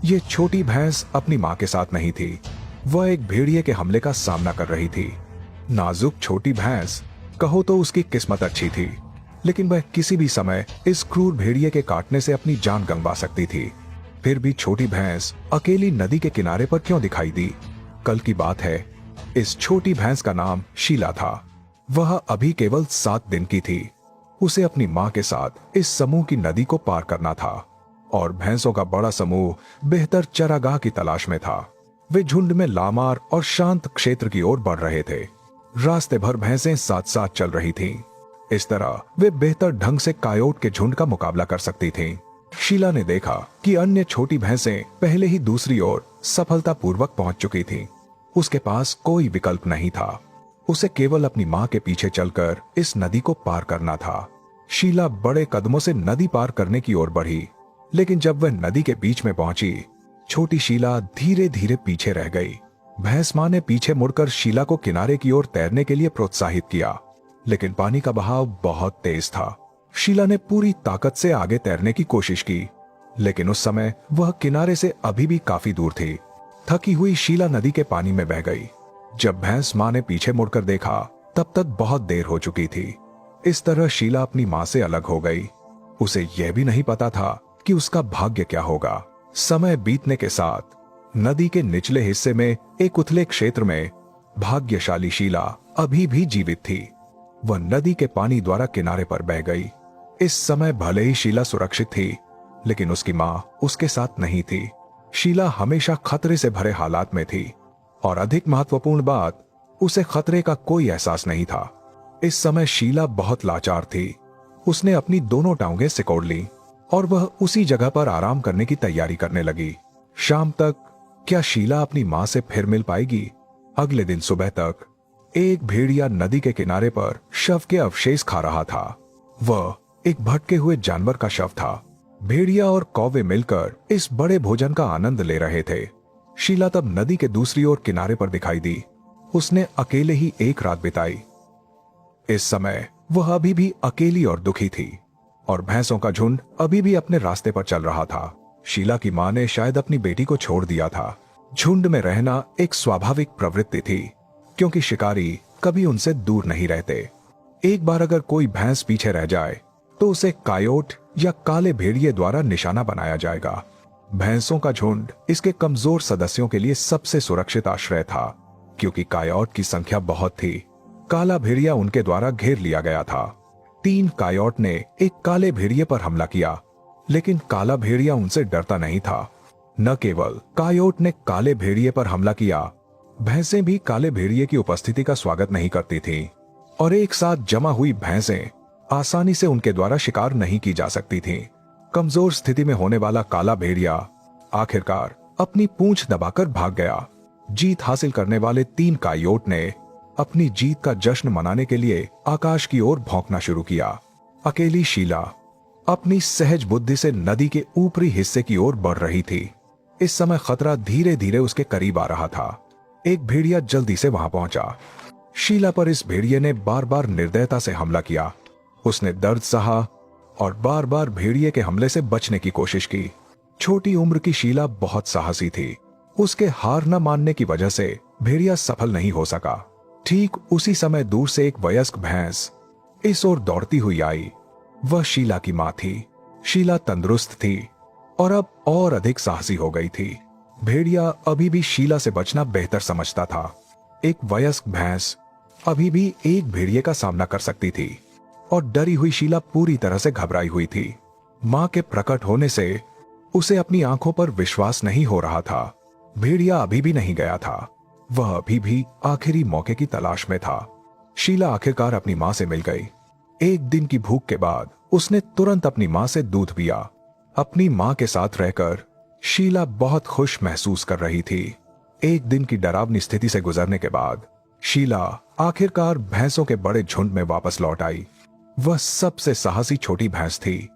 ये छोटी भैंस अपनी माँ के साथ नहीं थी। वह एक भेड़िए के हमले का सामना कर रही थी। नाजुक छोटी भैंस, कहो तो उसकी किस्मत अच्छी थी, लेकिन वह किसी भी समय इस क्रूर भेड़िए के काटने से अपनी जान गंवा सकती थी। फिर भी छोटी भैंस अकेली नदी के किनारे पर क्यों दिखाई दी? कल की बात है। इस छोटी भैंस का नाम शीला था। वह अभी केवल 7 दिन की थी। उसे अपनी माँ के साथ इस समूह की नदी को पार करना था और भैंसों का बड़ा समूह बेहतर चरागाह की तलाश में था। वे झुंड में लामार और शांत क्षेत्र की ओर बढ़ रहे थे। रास्ते भर भैंसें साथ साथ चल रही थीं। इस तरह वे बेहतर ढंग से कायोट के झुंड का मुकाबला कर सकती थीं। शीला ने देखा कि अन्य छोटी भैंसें पहले ही दूसरी ओर सफलतापूर्वक पहुंच चुकी थीं। उसके पास कोई विकल्प नहीं था। उसे केवल अपनी माँ के पीछे चलकर इस नदी को पार करना था। शीला बड़े कदमों से नदी पार करने की ओर बढ़ी, लेकिन जब वह नदी के बीच में पहुंची, छोटी शीला धीरे धीरे पीछे रह गई। भैंस माँ ने पीछे मुड़कर शीला को किनारे की ओर तैरने के लिए प्रोत्साहित किया, लेकिन पानी का बहाव बहुत तेज था। शीला ने पूरी ताकत से आगे तैरने की कोशिश की, लेकिन उस समय वह किनारे से अभी भी काफी दूर थी। थकी हुई शीला नदी के पानी में बह गई। जब भैंस माँ ने पीछे मुड़कर देखा, तब तक बहुत देर हो चुकी थी। इस तरह शीला अपनी माँ से अलग हो गई। उसे यह भी नहीं पता था कि उसका भाग्य क्या होगा। समय बीतने के साथ नदी के निचले हिस्से में एक उथले क्षेत्र में भाग्यशाली शीला अभी भी जीवित थी। वह नदी के पानी द्वारा किनारे पर बह गई। इस समय भले ही शीला सुरक्षित थी, लेकिन उसकी माँ उसके साथ नहीं थी। शीला हमेशा खतरे से भरे हालात में थी, और अधिक महत्वपूर्ण बात, उसे खतरे का कोई एहसास नहीं था। इस समय शीला बहुत लाचार थी। उसने अपनी दोनों टांगें सिकोड़ ली और वह उसी जगह पर आराम करने की तैयारी करने लगी। शाम तक क्या शीला अपनी माँ से फिर मिल पाएगी? अगले दिन सुबह तक एक भेड़िया नदी के किनारे पर शव के अवशेष खा रहा था। वह एक भटके हुए जानवर का शव था। भेड़िया और कौवे मिलकर इस बड़े भोजन का आनंद ले रहे थे। शीला तब नदी के दूसरी ओर किनारे पर दिखाई दी। उसने अकेले ही एक रात बिताई। इस समय वह अभी भी अकेली और दुखी थी, और भैंसों का झुंड अभी भी अपने रास्ते पर चल रहा था। शीला की मां ने शायद अपनी बेटी को छोड़ दिया था। झुंड में रहना एक स्वाभाविक प्रवृत्ति थी, क्योंकि शिकारी कभी उनसे दूर नहीं रहते। एक बार अगर कोई भैंस पीछे रह जाए, तो उसे कायोट या काले भेड़िए द्वारा निशाना बनाया जाएगा। भैंसों का झुंड इसके कमजोर सदस्यों के लिए सबसे सुरक्षित आश्रय था, क्योंकि कायोट की संख्या बहुत थी। काला भेड़िया उनके द्वारा घेर लिया गया था। 3 कायोट ने एक काले भेड़िए पर हमला किया, लेकिन काला भेड़िया उनसे डरता नहीं था। न केवल कायोट ने काले भेड़िए पर हमला किया, भैंसें भी काले भेड़िए की उपस्थिति का स्वागत नहीं करती थीं, और एक साथ जमा हुई भैंसें आसानी से उनके द्वारा शिकार नहीं की जा सकती थीं। कमजोर स्थिति में होने वाला काला भेड़िया आखिरकार अपनी पूंछ दबाकर भाग गया। जीत हासिल करने वाले 3 कायोट ने अपनी जीत का जश्न मनाने के लिए आकाश की ओर भौंकना शुरू किया। अकेली शीला अपनी सहज बुद्धि से नदी के ऊपरी हिस्से की ओर बढ़ रही थी। इस समय खतरा धीरे धीरे उसके करीब आ रहा था। एक भेड़िया जल्दी से वहां पहुंचा। शीला पर इस भेड़िए ने बार बार निर्दयता से हमला किया। उसने दर्द सहा और बार बार भेड़िए के हमले से बचने की कोशिश की। छोटी उम्र की शीला बहुत साहसी थी। उसके हार न मानने की वजह से भेड़िया सफल नहीं हो सका। ठीक उसी समय दूर से एक वयस्क भैंस इस ओर दौड़ती हुई आई। वह शीला की मां थी। शीला तंदुरुस्त थी और अब और अधिक साहसी हो गई थी। भेड़िया अभी भी शीला से बचना बेहतर समझता था। एक वयस्क भैंस अभी भी एक भेड़िए का सामना कर सकती थी, और डरी हुई शीला पूरी तरह से घबराई हुई थी। मां के प्रकट होने से उसे अपनी आंखों पर विश्वास नहीं हो रहा था। भेड़िया अभी भी नहीं गया था। वह अभी भी आखिरी मौके की तलाश में था। शीला आखिरकार अपनी मां से मिल गई। एक दिन की भूख के बाद उसने तुरंत अपनी मां से दूध पिया। अपनी मां के साथ रहकर शीला बहुत खुश महसूस कर रही थी। एक दिन की डरावनी स्थिति से गुजरने के बाद शीला आखिरकार भैंसों के बड़े झुंड में वापस लौट आई। वह सबसे साहसी छोटी भैंस थी।